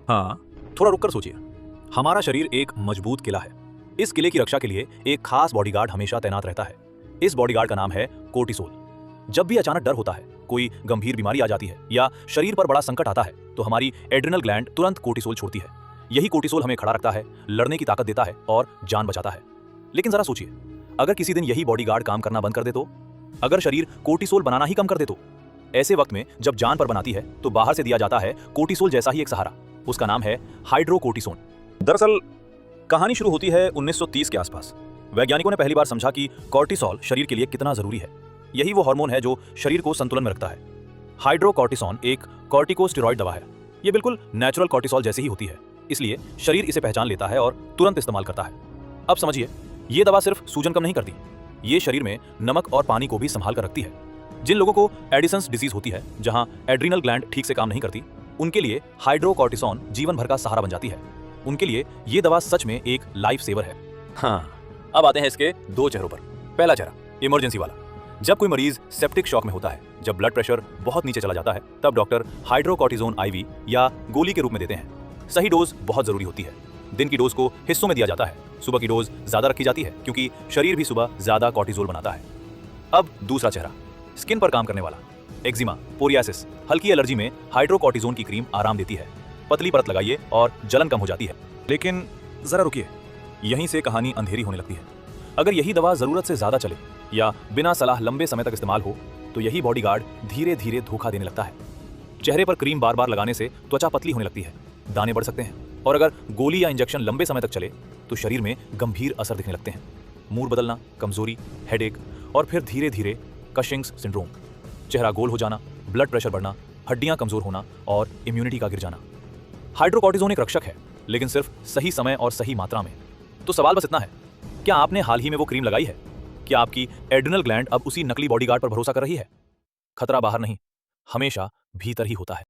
हाँ, थोड़ा रुक कर सोचिए। हमारा शरीर एक मजबूत किला है। इस किले की रक्षा के लिए एक खास बॉडीगार्ड हमेशा तैनात रहता है। इस बॉडीगार्ड का नाम है कोर्टिसोल। जब भी अचानक डर होता है, कोई गंभीर बीमारी आ जाती है या शरीर पर बड़ा संकट आता है, तो हमारी एड्रिनल ग्लैंड तुरंत कोर्टिसोल छोड़ती है। यही कोर्टिसोल हमें खड़ा रखता है, लड़ने की ताकत देता है और जान बचाता है। लेकिन जरा सोचिए, अगर किसी दिन यही बॉडीगार्ड काम करना बंद कर दे तो? अगर शरीर कोर्टिसोल बनाना ही कम कर दे तो? ऐसे वक्त में जब जान पर बनाती है तो बाहर से दिया जाता है कोर्टिसोल जैसा ही एक सहारा। उसका नाम है हाइड्रोकोर्टिसोन। दरअसल कहानी शुरू होती है 1930 के आसपास। वैज्ञानिकों ने पहली बार समझा कि कॉर्टिसोल शरीर के लिए कितना जरूरी है। यही वो हार्मोन है जो शरीर को संतुलन में रखता है। हाइड्रोकोर्टिसोन एक कॉर्टिकोस्टेरॉइड दवा है। ये बिल्कुल नेचुरल कॉर्टिसोल जैसी ही होती है, इसलिए शरीर इसे पहचान लेता है और तुरंत इस्तेमाल करता है। अब समझिए, ये दवा सिर्फ सूजन कम नहीं करती, ये शरीर में नमक और पानी को भी संभाल कर रखती है। जिन लोगों को एडिसन्स डिजीज होती है, जहां एड्रिनल ग्लैंड ठीक से काम नहीं करती, उनके लिए हाइड्रोकोर्टिसोन जीवन भर का सहारा बन जाती है। उनके लिए ये दवा सच में एक लाइफ सेवर है। हाँ, अब आते हैं इसके दो चेहरों पर। पहला चेहरा इमरजेंसी वाला। जब कोई मरीज सेप्टिक शॉक में होता है, जब ब्लड प्रेशर बहुत नीचे चला जाता है, तब डॉक्टर हाइड्रोकोर्टिसोन आईवी या गोली के रूप में देते हैं। सही डोज बहुत जरूरी होती है। दिन की डोज को हिस्सों में दिया जाता है। सुबह की डोज ज्यादा रखी जाती है क्योंकि शरीर भी सुबह ज्यादा कॉर्टिसोल बनाता है। अब दूसरा चेहरा, स्किन पर काम करने वाला। एक्जिमा, पोरियासिस, हल्की एलर्जी में हाइड्रोकोर्टिसोन की क्रीम आराम देती है। पतली परत लगाइए और जलन कम हो जाती है। लेकिन जरा रुकिए, यहीं से कहानी अंधेरी होने लगती है। अगर यही दवा जरूरत से ज्यादा चले या बिना सलाह लंबे समय तक इस्तेमाल हो, तो यही बॉडीगार्ड धीरे धीरे धोखा देने लगता है। चेहरे पर क्रीम बार बार लगाने से त्वचा पतली होने लगती है, दाने बढ़ सकते हैं, और अगर गोली या इंजेक्शन लंबे समय तक चले तो शरीर में गंभीर असर दिखने लगते हैं। मूड बदलना, कमजोरी, हेडेक और फिर धीरे धीरे कशिंग्स सिंड्रोम, चेहरा गोल हो जाना, ब्लड प्रेशर बढ़ना, हड्डियां कमजोर होना और इम्यूनिटी का गिर जाना। हाइड्रोकोर्टिसोन एक रक्षक है, लेकिन सिर्फ सही समय और सही मात्रा में। तो सवाल बस इतना है, क्या आपने हाल ही में वो क्रीम लगाई है? क्या आपकी एड्रिनल ग्लैंड अब उसी नकली बॉडीगार्ड पर भरोसा कर रही है? खतरा बाहर नहीं, हमेशा भीतर ही होता है।